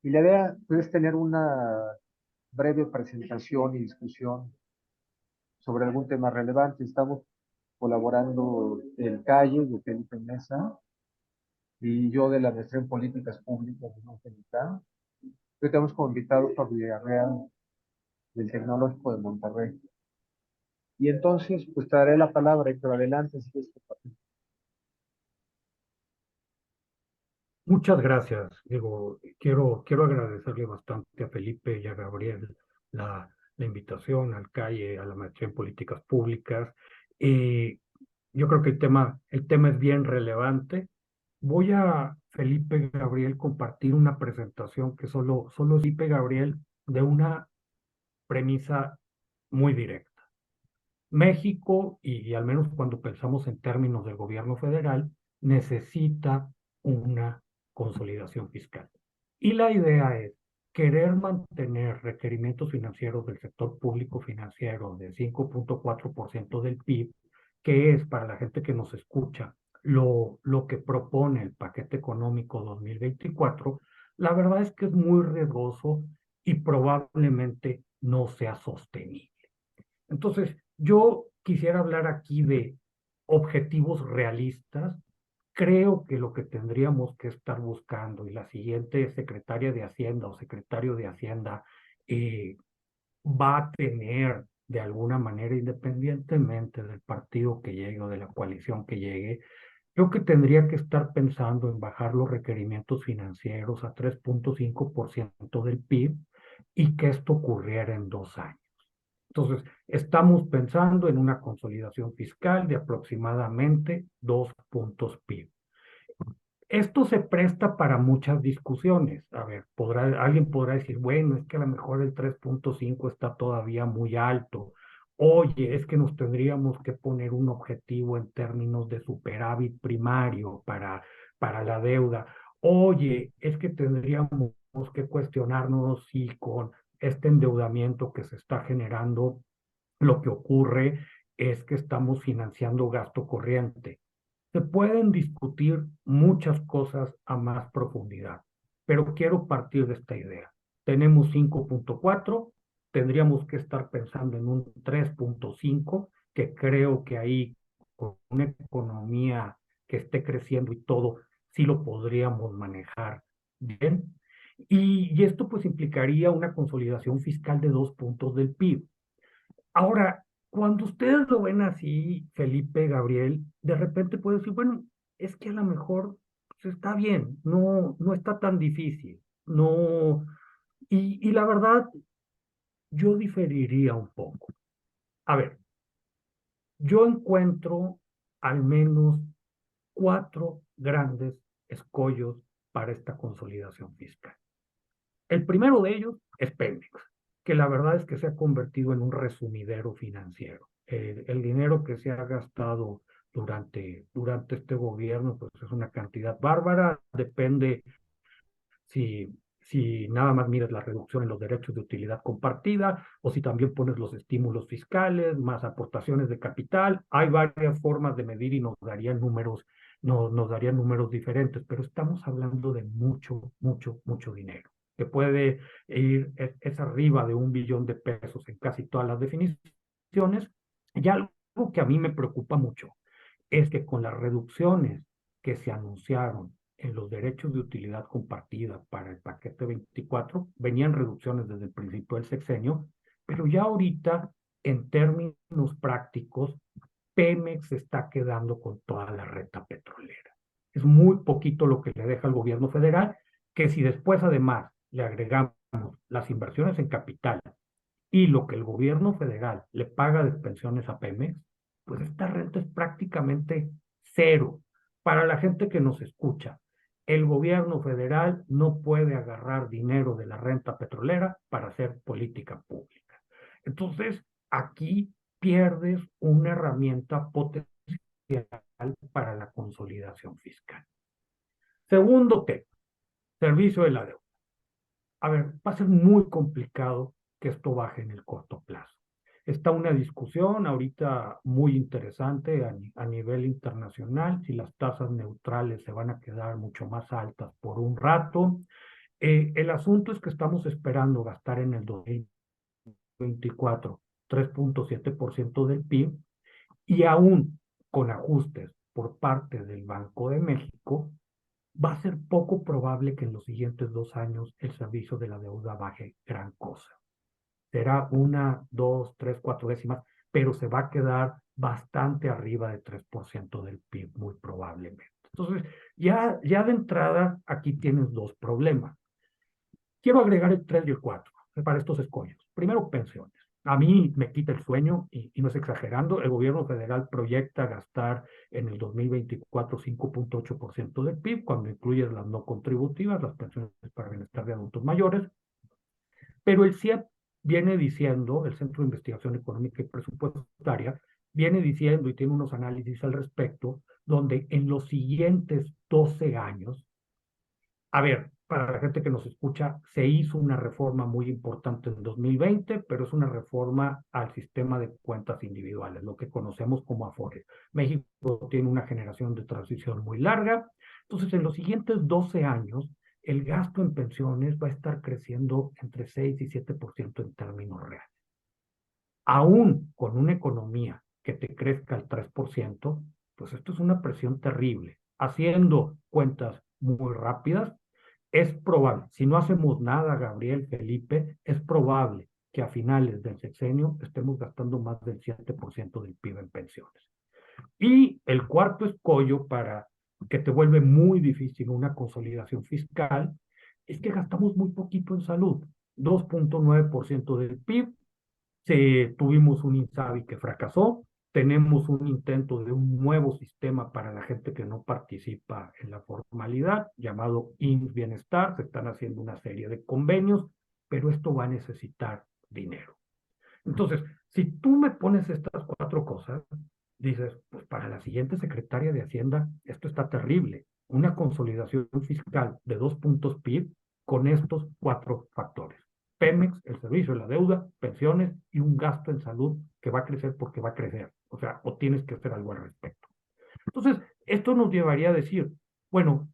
Y la idea pues, es tener una breve presentación y discusión sobre algún tema relevante. Estamos colaborando el Calle de Felipe Mesa y yo de la Maestría en Políticas Públicas de UNCTAD. Hoy tenemos como invitados a Villarreal del Tecnológico de Monterrey. Y entonces, pues te daré la palabra, y pero adelante si quieres compartir. Muchas gracias. Digo, quiero agradecerle bastante a Felipe y a Gabriel la invitación al CAIE, a la maestría en políticas públicas. Eh, yo creo que el tema es bien relevante. Voy a, Felipe y Gabriel, compartir una presentación que solo Felipe y Gabriel, de una premisa muy directa. México, y al menos cuando pensamos en términos del gobierno federal, necesita una consolidación fiscal. Y la idea es querer mantener requerimientos financieros del sector público financiero de 5.4% del PIB, que es para la gente que nos escucha lo que propone el paquete económico 2024. La verdad es que es muy riesgoso y probablemente no sea sostenible. Entonces, yo quisiera hablar aquí de objetivos realistas. Creo que lo que tendríamos que estar buscando, y la siguiente secretaria de Hacienda o secretario de Hacienda eh, va a tener de alguna manera, independientemente del partido que llegue o de la coalición que llegue, creo que tendría que estar pensando en bajar los requerimientos financieros a 3.5% del PIB y que esto ocurriera en 2 años. Entonces, estamos pensando en una consolidación fiscal de aproximadamente 2 puntos PIB. Esto se presta para muchas discusiones. A ver, alguien podrá decir, bueno, es que a lo mejor el 3.5 está todavía muy alto. Oye, es que nos tendríamos que poner un objetivo en términos de superávit primario para la deuda. Oye, es que tendríamos que cuestionarnos si con este endeudamiento que se está generando, lo que ocurre es que estamos financiando gasto corriente. Se pueden discutir muchas cosas a más profundidad, pero quiero partir de esta idea. Tenemos 5.4, tendríamos que estar pensando en un 3.5, que creo que ahí, con una economía que esté creciendo y todo, sí lo podríamos manejar bien. Y esto pues implicaría una consolidación fiscal de 2 puntos del PIB. Ahora, cuando ustedes lo ven así, Felipe, Gabriel, de repente pueden decir, bueno, es que a lo mejor pues, está bien, no está tan difícil, no, y la verdad, yo diferiría un poco. A ver, yo encuentro al menos 4 grandes escollos para esta consolidación fiscal. El primero de ellos es Pemex, que la verdad es que se ha convertido en un resumidero financiero. El dinero que se ha gastado durante este gobierno, pues es una cantidad bárbara, depende si nada más miras la reducción en los derechos de utilidad compartida o si también pones los estímulos fiscales, más aportaciones de capital. Hay varias formas de medir y nos darían números diferentes, pero estamos hablando de mucho, mucho, mucho dinero, que puede es arriba de 1 billón de pesos en casi todas las definiciones. Y algo que a mí me preocupa mucho es que con las reducciones que se anunciaron en los derechos de utilidad compartida para el paquete 24, venían reducciones desde el principio del sexenio, pero ya ahorita, en términos prácticos, Pemex se está quedando con toda la renta petrolera. Es muy poquito lo que le deja al gobierno federal, que si después además le agregamos las inversiones en capital y lo que el gobierno federal le paga de pensiones a Pemex, pues esta renta es prácticamente cero. Para la gente que nos escucha, el gobierno federal no puede agarrar dinero de la renta petrolera para hacer política pública. Entonces, aquí pierdes una herramienta potencial para la consolidación fiscal. Segundo tema, servicio de la deuda. A ver, va a ser muy complicado que esto baje en el corto plazo. Está una discusión ahorita muy interesante a nivel internacional, si las tasas neutrales se van a quedar mucho más altas por un rato. El asunto es que estamos esperando gastar en el 2024 3.7% del PIB y aún con ajustes por parte del Banco de México, va a ser poco probable que en los siguientes 2 años el servicio de la deuda baje gran cosa. Será una, dos, tres, cuatro décimas, pero se va a quedar bastante arriba de 3% del PIB, muy probablemente. Entonces, ya de entrada, aquí tienes dos problemas. Quiero agregar el 3 y el 4 para estos escollos. Primero, pensiones. A mí me quita el sueño, y no es exagerando, el gobierno federal proyecta gastar en el 2024 5.8% del PIB, cuando incluyes las no contributivas, las pensiones para bienestar de adultos mayores, pero el CIEP viene diciendo, el Centro de Investigación Económica y Presupuestaria, viene diciendo y tiene unos análisis al respecto, donde en los siguientes 12 años, a ver, para la gente que nos escucha, se hizo una reforma muy importante en 2020, pero es una reforma al sistema de cuentas individuales, lo que conocemos como Afore. México tiene una generación de transición muy larga, entonces en los siguientes 12 años, el gasto en pensiones va a estar creciendo entre 6 y 7% en términos reales. Aún con una economía que te crezca al 3%, pues esto es una presión terrible. Haciendo cuentas muy rápidas, es probable, si no hacemos nada, Gabriel, Felipe, es probable que a finales del sexenio estemos gastando más del 7% del PIB en pensiones. Y el cuarto escollo para que te vuelve muy difícil una consolidación fiscal es que gastamos muy poquito en salud, 2.9% del PIB. Tuvimos un INSABI que fracasó, tenemos un intento de un nuevo sistema para la gente que no participa en la formalidad, llamado IMSS Bienestar, se están haciendo una serie de convenios, pero esto va a necesitar dinero. Entonces, si tú me pones estas cuatro cosas, dices, pues para la siguiente secretaria de Hacienda, esto está terrible. Una consolidación fiscal de 2 puntos PIB con estos cuatro factores. Pemex, el servicio de la deuda, pensiones y un gasto en salud que va a crecer porque va a crecer. O sea, o tienes que hacer algo al respecto. Entonces, esto nos llevaría a decir, bueno,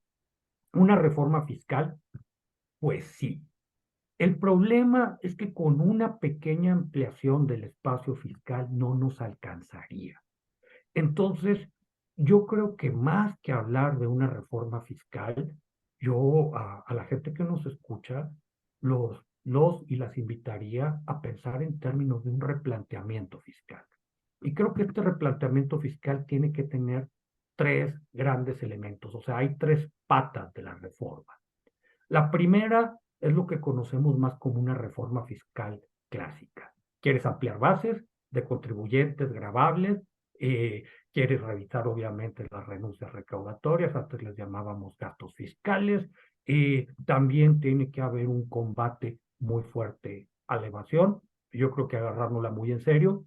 una reforma fiscal, pues sí. El problema es que con una pequeña ampliación del espacio fiscal no nos alcanzaría. Entonces, yo creo que más que hablar de una reforma fiscal, yo a la gente que nos escucha, los y las invitaría a pensar en términos de un replanteamiento fiscal. Y creo que este replanteamiento fiscal tiene que tener tres grandes elementos, o sea, hay tres patas de la reforma. La primera es lo que conocemos más como una reforma fiscal clásica. Quieres ampliar bases de contribuyentes gravables, quieres revisar obviamente las renuncias recaudatorias, antes les llamábamos gastos fiscales, también tiene que haber un combate muy fuerte a la evasión, yo creo que agarrárnosla muy en serio,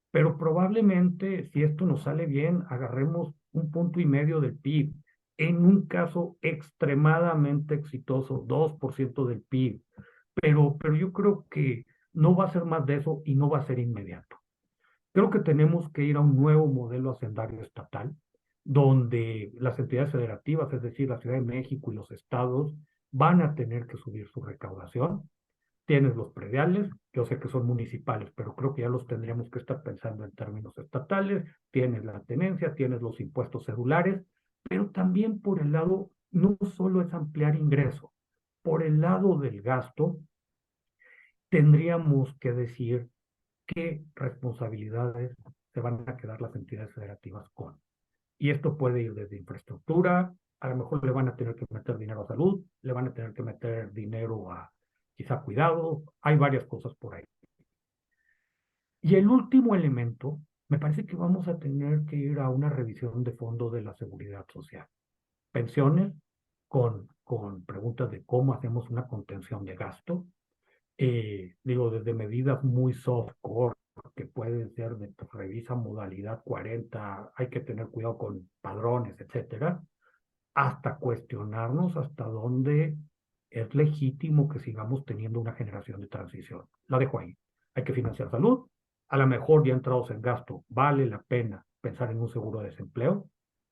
pero probablemente si esto nos sale bien, agarremos 1.5 puntos del PIB, en un caso extremadamente exitoso, 2% del PIB, pero yo creo que no va a ser más de eso y no va a ser inmediato. Creo que tenemos que ir a un nuevo modelo hacendario estatal, donde las entidades federativas, es decir, la Ciudad de México y los estados, van a tener que subir su recaudación. Tienes los prediales, yo sé que son municipales, pero creo que ya los tendríamos que estar pensando en términos estatales. Tienes la tenencia, tienes los impuestos celulares, pero también por el lado, no solo es ampliar ingreso, por el lado del gasto, tendríamos que decir qué responsabilidades se van a quedar las entidades federativas con. Y esto puede ir desde infraestructura, a lo mejor le van a tener que meter dinero a salud, le van a tener que meter dinero a quizá cuidado, hay varias cosas por ahí. Y el último elemento, me parece que vamos a tener que ir a una revisión de fondo de la seguridad social. Pensiones con preguntas de cómo hacemos una contención de gasto, digo, desde medidas muy softcore, que pueden ser de pues, revisa modalidad 40, hay que tener cuidado con padrones, etcétera, hasta cuestionarnos hasta dónde es legítimo que sigamos teniendo una generación de transición. La dejo ahí. Hay que financiar salud. A lo mejor ya entrados en gasto, vale la pena pensar en un seguro de desempleo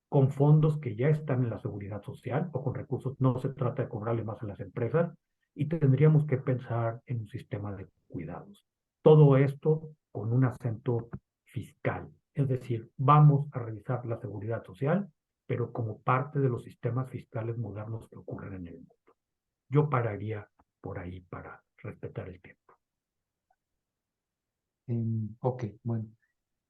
con fondos que ya están en la seguridad social o con recursos. No se trata de cobrarle más a las empresas, y tendríamos que pensar en un sistema de cuidados. Todo esto con un acento fiscal, es decir, vamos a revisar la seguridad social, pero como parte de los sistemas fiscales modernos que ocurren en el mundo. Yo pararía por ahí para respetar el tiempo. Ok, bueno.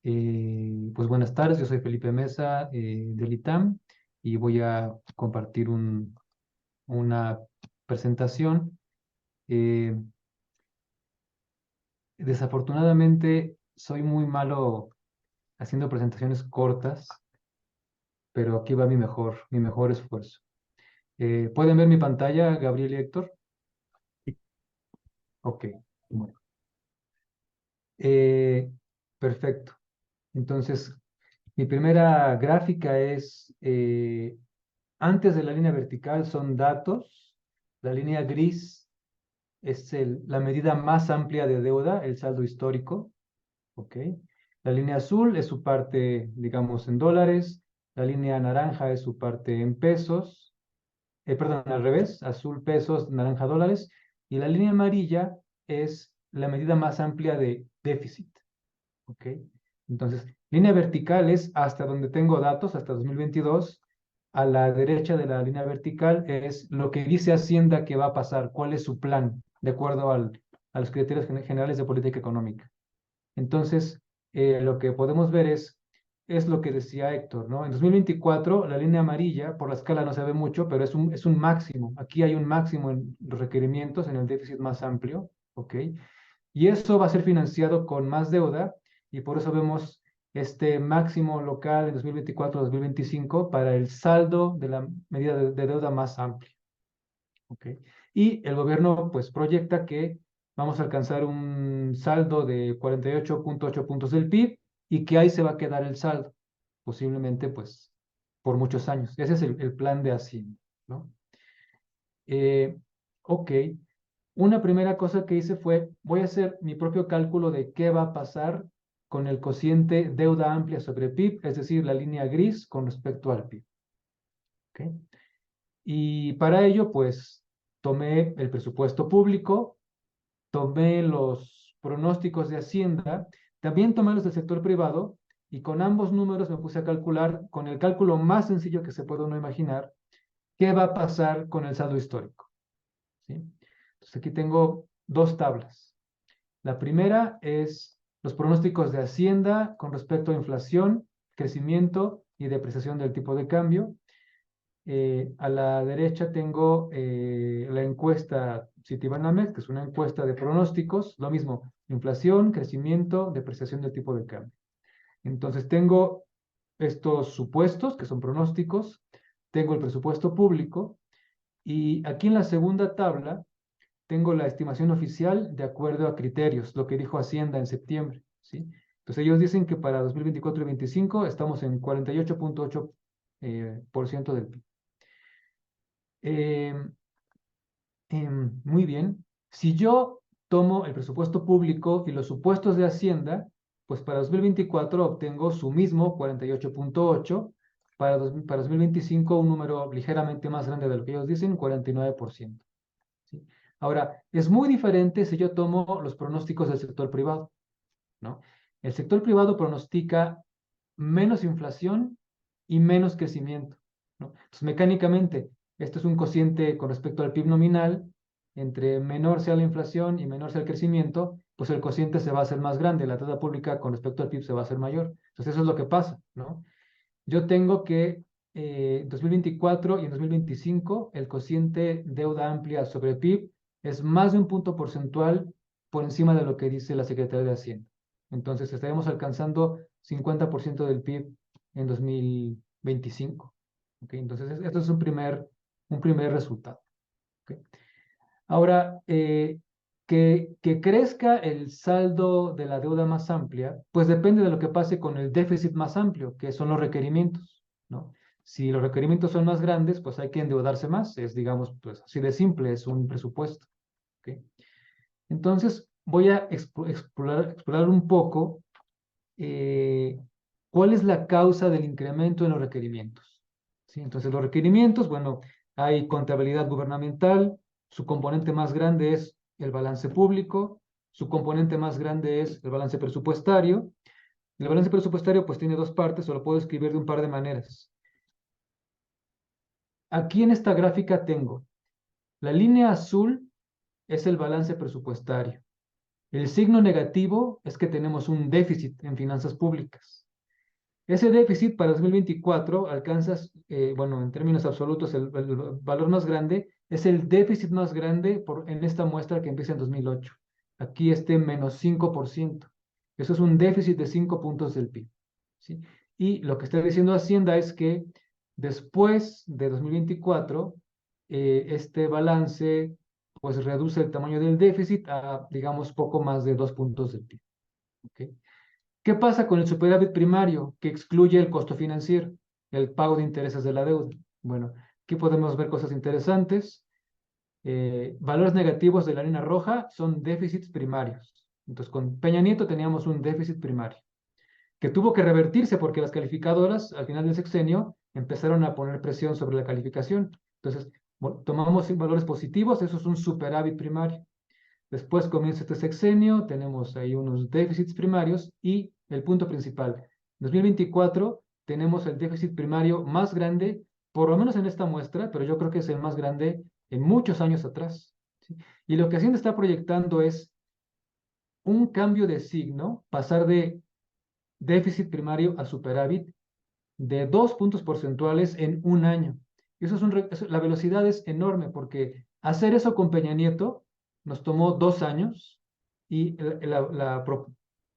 Pues buenas tardes, yo soy Felipe Mesa del ITAM y voy a compartir una presentación. Eh, Desafortunadamente soy muy malo haciendo presentaciones cortas, pero aquí va mi mejor esfuerzo. ¿Pueden ver mi pantalla, Gabriel y Héctor? Ok, bueno. Eh, Perfecto. Entonces, mi primera gráfica es, antes de la línea vertical son datos, la línea gris es la medida más amplia de deuda, el saldo histórico, ¿ok? La línea azul es su parte, digamos, en dólares, la línea naranja es su parte en pesos, perdón, al revés, azul pesos, naranja dólares, y la línea amarilla es la medida más amplia de déficit, ¿ok? Entonces, línea vertical es hasta donde tengo datos, hasta 2022. A la derecha de la línea vertical es lo que dice Hacienda que va a pasar, cuál es su plan, de acuerdo a los criterios generales de política económica. Entonces, lo que podemos ver es lo que decía Héctor, ¿no? En 2024, la línea amarilla, por la escala no se ve mucho, pero es un máximo. Aquí hay un máximo en los requerimientos, en el déficit más amplio, ¿ok? Y eso va a ser financiado con más deuda y por eso vemos este máximo local en 2024-2025 para el saldo de la medida de deuda más amplia. ¿Ok? Y el gobierno pues proyecta que vamos a alcanzar un saldo de 48.8 puntos del PIB y que ahí se va a quedar el saldo, posiblemente pues por muchos años. Ese es el plan de Hacienda, ¿no? Ok, una primera cosa que hice fue, voy a hacer mi propio cálculo de qué va a pasar con el cociente deuda amplia sobre PIB, es decir, la línea gris con respecto al PIB. ¿Ok? Y para ello, pues, tomé el presupuesto público, tomé los pronósticos de Hacienda, también tomé los del sector privado, y con ambos números me puse a calcular, con el cálculo más sencillo que se puede uno imaginar, qué va a pasar con el saldo histórico. ¿Sí? Entonces aquí tengo dos tablas. La primera es los pronósticos de Hacienda con respecto a inflación, crecimiento y depreciación del tipo de cambio. A la derecha tengo la encuesta Citibanamex, que es una encuesta de pronósticos, lo mismo, inflación, crecimiento, depreciación del tipo de cambio. Entonces tengo estos supuestos, que son pronósticos, tengo el presupuesto público, y aquí en la segunda tabla tengo la estimación oficial de acuerdo a criterios, lo que dijo Hacienda en septiembre, ¿sí? Entonces ellos dicen que para 2024 y 2025 estamos en 48.8% por ciento del PIB. Muy bien. Si yo tomo el presupuesto público y los supuestos de Hacienda, pues para 2024 obtengo su mismo 48.8, para 2025 un número ligeramente más grande de lo que ellos dicen, 49%. ¿Sí? Ahora, es muy diferente si yo tomo los pronósticos del sector privado, ¿no? El sector privado pronostica menos inflación y menos crecimiento, ¿no? Entonces, mecánicamente, esto es un cociente con respecto al PIB nominal, entre menor sea la inflación y menor sea el crecimiento, pues el cociente se va a hacer más grande, la deuda pública con respecto al PIB se va a hacer mayor. Entonces, eso es lo que pasa, ¿no? Yo tengo que en 2024 y en 2025 el cociente deuda amplia sobre PIB es más de un punto porcentual por encima de lo que dice la Secretaría de Hacienda. Entonces estaremos alcanzando 50% del PIB en 2025. ¿Okay? Entonces esto es un primer resultado. ¿Okay? Ahora, que crezca el saldo de la deuda más amplia, pues depende de lo que pase con el déficit más amplio, que son los requerimientos, ¿no? Si los requerimientos son más grandes, pues hay que endeudarse más. Es, digamos, pues así de simple, es un presupuesto. ¿Ok? Entonces, voy a explorar un poco eh, cuál es la causa del incremento en los requerimientos. ¿Sí? Entonces, los requerimientos, bueno, hay contabilidad gubernamental, su componente más grande es el balance público, su componente más grande es el balance presupuestario. El balance presupuestario pues tiene dos partes, o lo puedo escribir de un par de maneras. Aquí en esta gráfica tengo la línea azul es el balance presupuestario. El signo negativo es que tenemos un déficit en finanzas públicas. Ese déficit para 2024 alcanza, bueno, en términos absolutos, el valor más grande es el déficit más grande en esta muestra que empieza en 2008. Aquí menos 5%. Eso es un déficit de 5 puntos del PIB. ¿Sí? Y lo que está diciendo Hacienda es que después de 2024, este balance pues reduce el tamaño del déficit a, digamos, poco más de 2 puntos del PIB. ¿Okay? ¿Qué pasa con el superávit primario que excluye el costo financiero, el pago de intereses de la deuda? Bueno, aquí podemos ver cosas interesantes. Valores negativos de la línea roja son déficits primarios. Entonces, con Peña Nieto teníamos un déficit primario que tuvo que revertirse porque las calificadoras al final del sexenio empezaron a poner presión sobre la calificación. Entonces, tomamos valores positivos, eso es un superávit primario. Después comienza este sexenio, tenemos ahí unos déficits primarios y el punto principal, en 2024 tenemos el déficit primario más grande, por lo menos en esta muestra, pero yo creo que es el más grande en muchos años atrás. ¿Sí? Y lo que Hacienda está proyectando es un cambio de signo, pasar de déficit primario a superávit de 2 puntos porcentuales en un año. Y la velocidad es enorme porque hacer eso con Peña Nieto nos tomó 2 años y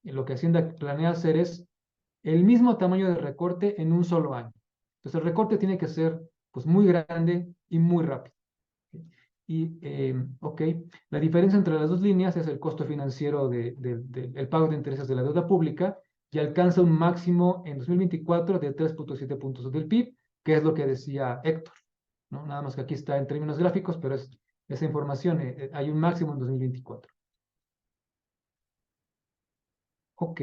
lo que Hacienda planea hacer es el mismo tamaño de recorte en un solo año. Entonces el recorte tiene que ser pues muy grande y muy rápido. Y, ok, la diferencia entre las dos líneas es el costo financiero del pago de intereses de la deuda pública y alcanza un máximo en 2024 de 3.7 puntos del PIB, que es lo que decía Héctor, ¿no? Nada más que aquí está en términos gráficos, pero es esa información, hay un máximo en 2024. Ok.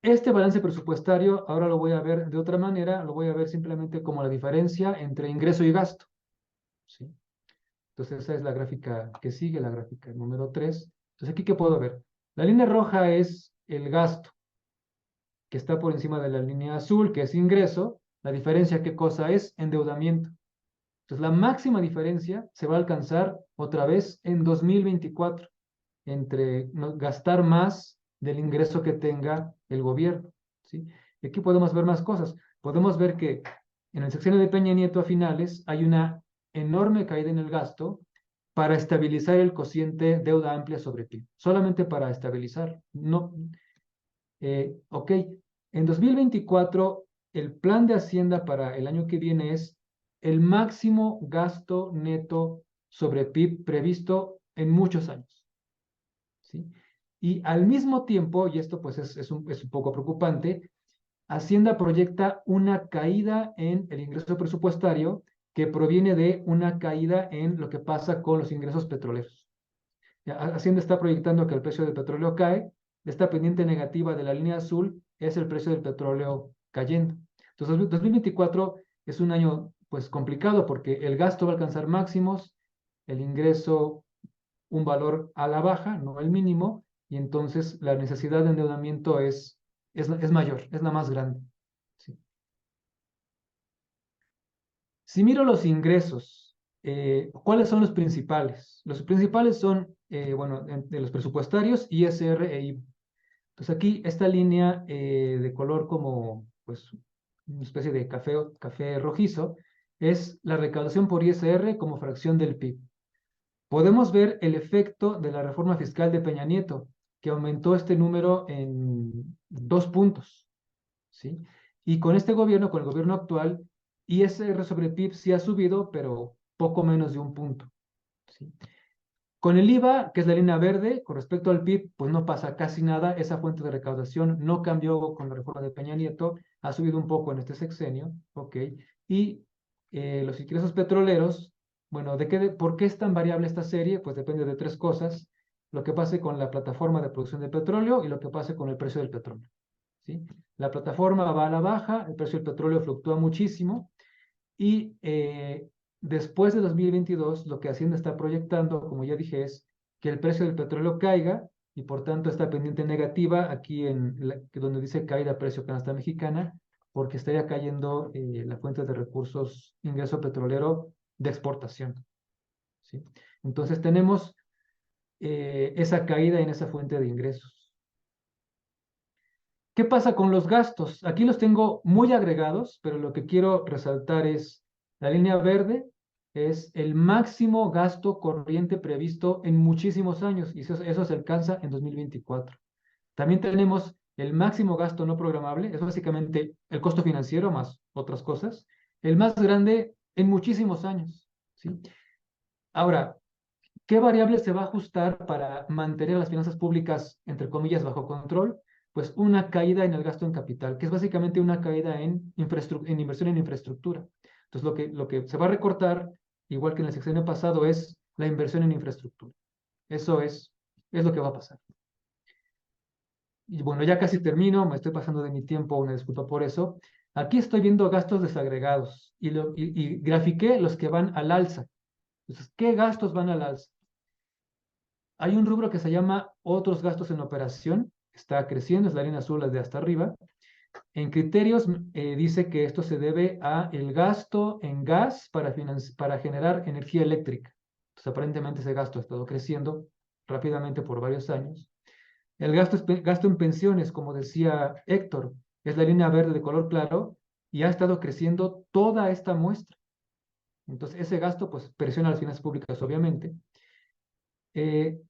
Este balance presupuestario, ahora lo voy a ver de otra manera, lo voy a ver simplemente como la diferencia entre ingreso y gasto. ¿Sí? Entonces, esa es la gráfica que sigue, la gráfica número 3. Entonces, aquí, ¿qué puedo ver? La línea roja es el gasto, que está por encima de la línea azul, que es ingreso. La diferencia, ¿qué cosa es? Endeudamiento. Entonces, la máxima diferencia se va a alcanzar otra vez en 2024, entre gastar más del ingreso que tenga el gobierno. ¿Sí? Y aquí podemos ver más cosas. Podemos ver que en el sexenio de Peña Nieto a finales hay una enorme caída en el gasto para estabilizar el cociente deuda amplia sobre PIB, solamente para estabilizar. No, ok, en 2024 el plan de Hacienda para el año que viene es el máximo gasto neto sobre PIB previsto en muchos años. ¿Sí? Y al mismo tiempo, y esto pues es un poco preocupante, Hacienda proyecta una caída en el ingreso presupuestario que proviene de una caída en lo que pasa con los ingresos petroleros. Hacienda está proyectando que el precio del petróleo cae, esta pendiente negativa de la línea azul es el precio del petróleo cayendo. Entonces, 2024 es un año pues complicado porque el gasto va a alcanzar máximos, el ingreso un valor a la baja, no el mínimo, y entonces la necesidad de endeudamiento es mayor, es la más grande. ¿Sí? Si miro los ingresos, ¿cuáles son los principales? Los principales son, bueno, de los presupuestarios, ISR e IVA. Entonces aquí esta línea de color como, pues, una especie de café rojizo, es la recaudación por ISR como fracción del PIB. Podemos ver el efecto de la reforma fiscal de Peña Nieto, que aumentó este número en 2 puntos, ¿sí? Y con este gobierno, con el gobierno actual, ISR sobre PIB sí ha subido, pero poco menos de 1 punto, ¿sí? Con el IVA, que es la línea verde, con respecto al PIB, pues no pasa casi nada. Esa fuente de recaudación no cambió con la reforma de Peña Nieto, ha subido un poco en este sexenio, ¿ok? Y los ingresos petroleros, bueno, ¿por qué es tan variable esta serie? Pues depende de 3 cosas. Lo que pase con la plataforma de producción de petróleo y lo que pase con el precio del petróleo, ¿sí? La plataforma va a la baja, el precio del petróleo fluctúa muchísimo y después de 2022, lo que Hacienda está proyectando, como ya dije, es que el precio del petróleo caiga y por tanto esta pendiente negativa aquí donde dice caída precio canasta mexicana, porque estaría cayendo la fuente de recursos ingreso petrolero de exportación. ¿Sí? Entonces tenemos esa caída en esa fuente de ingresos. ¿Qué pasa con los gastos? Aquí los tengo muy agregados, pero lo que quiero resaltar es la línea verde es el máximo gasto corriente previsto en muchísimos años y eso se alcanza en 2024. También tenemos el máximo gasto no programable, es básicamente el costo financiero más otras cosas, el más grande en muchísimos años, ¿sí? Ahora, ¿qué variable se va a ajustar para mantener las finanzas públicas, entre comillas, bajo control? Pues una caída en el gasto en capital, que es básicamente una caída en inversión en infraestructura. Entonces, lo que se va a recortar, igual que en el sexenio pasado, es la inversión en infraestructura. Eso es lo que va a pasar. Y bueno, ya casi termino, me estoy pasando de mi tiempo, una disculpa por eso. Aquí estoy viendo gastos desagregados y grafiqué los que van al alza. Entonces, ¿qué gastos van al alza? Hay un rubro que se llama otros gastos en operación, está creciendo, es la línea azul de hasta arriba. En criterios dice que esto se debe a el gasto en gas para generar energía eléctrica. Entonces, aparentemente ese gasto ha estado creciendo rápidamente por varios años. El gasto en pensiones, como decía Héctor, es la línea verde de color claro y ha estado creciendo toda esta muestra. Entonces, ese gasto pues presiona las finanzas públicas, obviamente. Eh,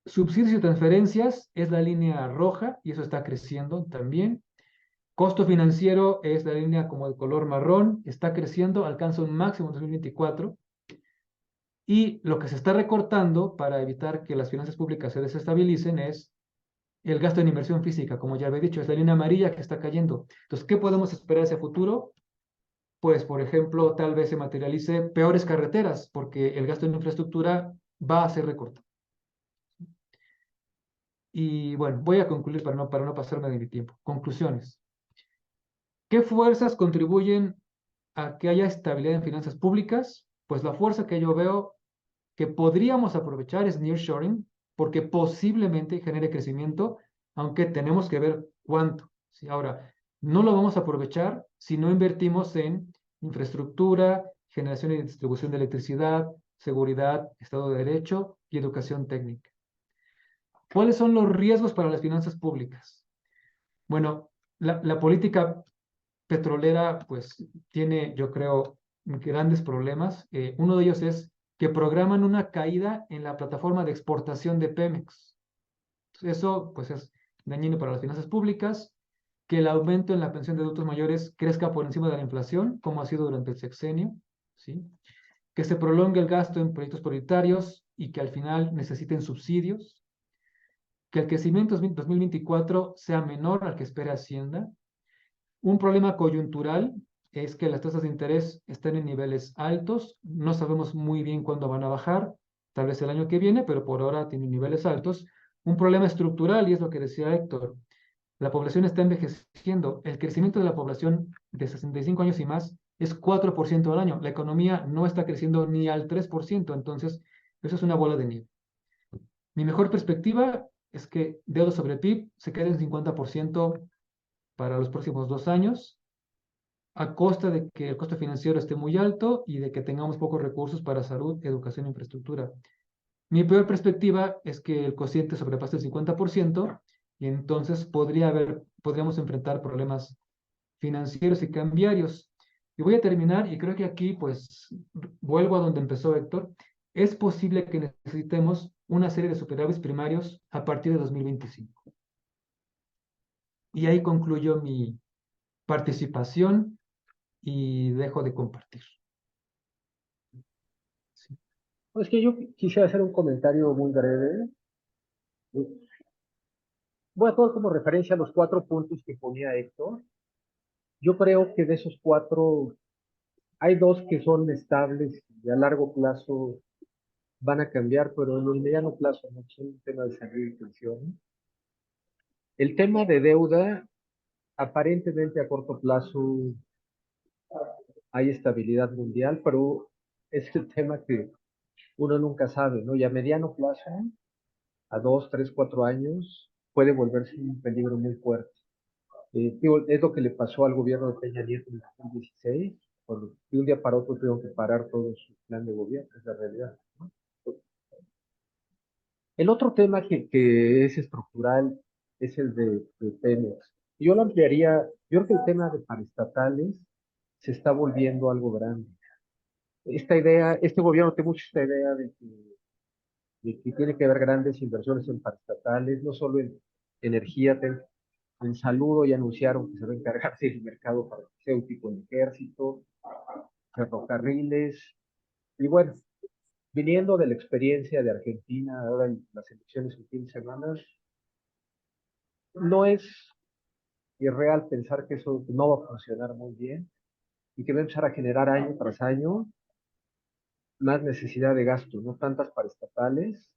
Subsidios y transferencias es la línea roja y eso está creciendo también. Costo financiero es la línea como de color marrón, está creciendo, alcanza un máximo en 2024. Y lo que se está recortando para evitar que las finanzas públicas se desestabilicen es el gasto en inversión física, como ya había dicho, es la línea amarilla que está cayendo. Entonces, ¿qué podemos esperar hacia futuro? Pues, por ejemplo, tal vez se materialice peores carreteras, porque el gasto en infraestructura va a ser recortado. Y bueno, voy a concluir para no pasarme de mi tiempo. Conclusiones. ¿Qué fuerzas contribuyen a que haya estabilidad en finanzas públicas? Pues la fuerza que yo veo que podríamos aprovechar es nearshoring, porque posiblemente genere crecimiento, aunque tenemos que ver cuánto. ¿Sí? Ahora, no lo vamos a aprovechar si no invertimos en infraestructura, generación y distribución de electricidad, seguridad, Estado de Derecho y educación técnica. ¿Cuáles son los riesgos para las finanzas públicas? Bueno, la política petrolera pues tiene, yo creo, grandes problemas. Uno de ellos es que programan una caída en la plataforma de exportación de Pemex. Eso pues es dañino para las finanzas públicas, que el aumento en la pensión de adultos mayores crezca por encima de la inflación, como ha sido durante el sexenio, ¿sí? Que se prolongue el gasto en proyectos prioritarios y que al final necesiten subsidios, que el crecimiento 2024 sea menor al que espera Hacienda. Un problema coyuntural es que las tasas de interés están en niveles altos, no sabemos muy bien cuándo van a bajar, tal vez el año que viene, pero por ahora tienen niveles altos. Un problema estructural, y es lo que decía Héctor, la población está envejeciendo, el crecimiento de la población de 65 años y más es 4% al año, la economía no está creciendo ni al 3%, entonces eso es una bola de nieve. Mi mejor perspectiva es que deuda sobre PIB se quede en 50% para los próximos 2 años, a costa de que el costo financiero esté muy alto y de que tengamos pocos recursos para salud, educación e infraestructura. Mi peor perspectiva es que el cociente sobrepase el 50% y entonces podríamos enfrentar problemas financieros y cambiarios. Y voy a terminar y creo que aquí pues vuelvo a donde empezó Héctor. Es posible que necesitemos una serie de superávits primarios a partir de 2025. Y ahí concluyo mi participación y dejo de compartir. Sí. Pues que yo quisiera hacer un comentario muy breve. Voy a tomar como referencia los 4 puntos que ponía Héctor. Yo creo que de esos 4, hay 2 que son estables y a largo plazo van a cambiar, pero en el mediano plazo no son un tema de salud y pensión. El tema de deuda, aparentemente a corto plazo hay estabilidad mundial, pero es el tema que uno nunca sabe, ¿no? Y a mediano plazo, a 2, 3, 4 años, puede volverse un peligro muy fuerte. Digo, es lo que le pasó al gobierno de Peña Nieto en el 2016, cuando de un día para otro tuvieron que parar todo su plan de gobierno, es la realidad, ¿no? El otro tema que es estructural es el de Pemex. Yo lo ampliaría, yo creo que el tema de paraestatales se está volviendo algo grande. Esta idea, este gobierno tiene mucho esta idea de que tiene que haber grandes inversiones en paraestatales, no solo en energía, en salud, y anunciaron que se va a encargar del mercado farmacéutico, en ejército, ferrocarriles, y bueno, viniendo de la experiencia de Argentina, ahora en las elecciones en fin de semana, no es irreal pensar que eso no va a funcionar muy bien y que va a empezar a generar año tras año más necesidad de gasto, no tantas para estatales.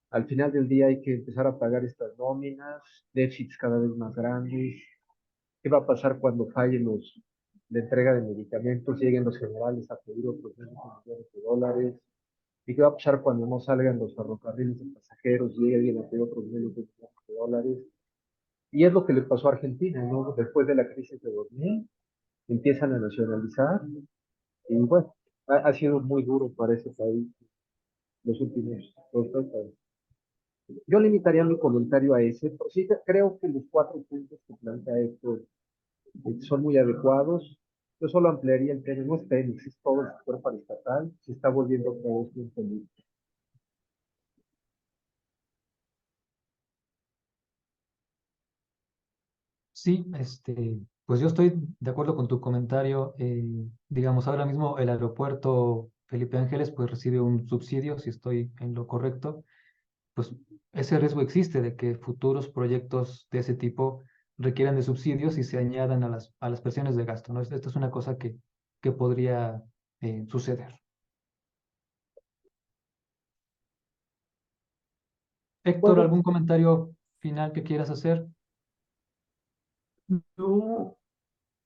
Al final del día hay que empezar a pagar estas nóminas, déficits cada vez más grandes. ¿Qué va a pasar cuando fallen la entrega de medicamentos, lleguen los generales a pedir otros millones de dólares? ¿Y qué va a pasar cuando no salgan los ferrocarriles de pasajeros, lleguen a pedir otros millones de dólares? Y es lo que le pasó a Argentina, ¿no? Después de la crisis de 2000, empiezan a nacionalizar y bueno, ha sido muy duro para ese país los últimos años. Yo limitaría mi comentario a ese, pero sí creo que los 4 puntos que plantea esto son muy adecuados. Yo solo ampliaría el tema, no es Pemex, es todo el sector paraestatal, se está volviendo otra vez un peligro. Sí, pues yo estoy de acuerdo con tu comentario. Digamos, ahora mismo el aeropuerto Felipe Ángeles pues recibe un subsidio, si estoy en lo correcto. Pues ese riesgo existe de que futuros proyectos de ese tipo requieran de subsidios y se añadan a las presiones de gasto, ¿no? Esto es una cosa que podría suceder. Héctor, Bueno, ¿algún comentario final que quieras hacer? Yo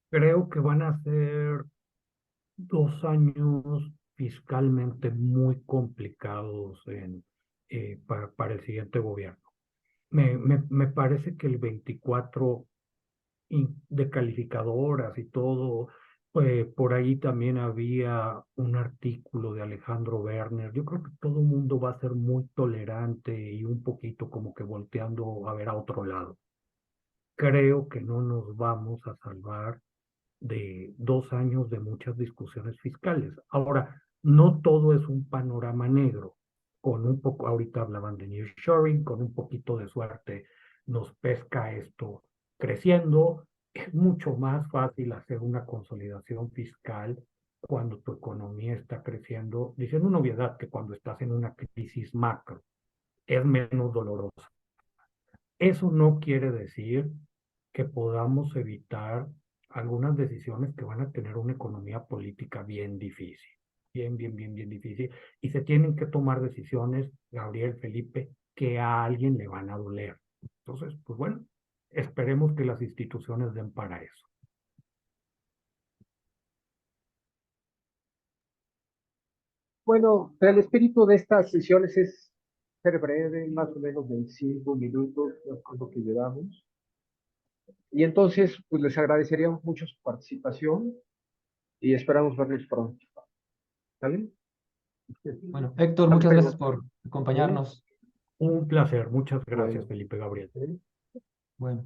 creo que van a ser 2 años fiscalmente muy complicados para el siguiente gobierno. Me parece que el 24 de calificadoras y todo, por ahí también había un artículo de Alejandro Werner. Yo creo que todo el mundo va a ser muy tolerante y un poquito como que volteando a ver a otro lado. Creo que no nos vamos a salvar de 2 años de muchas discusiones fiscales. Ahora, no todo es un panorama negro. Con un poco, ahorita hablaban de nearshoring, con un poquito de suerte nos pesca esto creciendo. Es mucho más fácil hacer una consolidación fiscal cuando tu economía está creciendo. Dicen una obviedad que cuando estás en una crisis macro es menos dolorosa. Eso no quiere decir que podamos evitar algunas decisiones que van a tener una economía política bien difícil, bien difícil, y se tienen que tomar decisiones, Gabriel, Felipe, que a alguien le van a doler. Entonces, pues bueno, esperemos que las instituciones den para eso. bueno, el espíritu de estas sesiones es ser breve, más o menos de 5 minutos, es lo que llevamos. Y entonces, pues les agradeceríamos mucho su participación y esperamos verlos pronto. ¿Está bien? Bueno, Héctor, Hasta muchas gracias luego. por ¿Sí? acompañarnos. Un placer, muchas gracias, Bueno. Felipe Gabriel. ¿Sí? Bueno.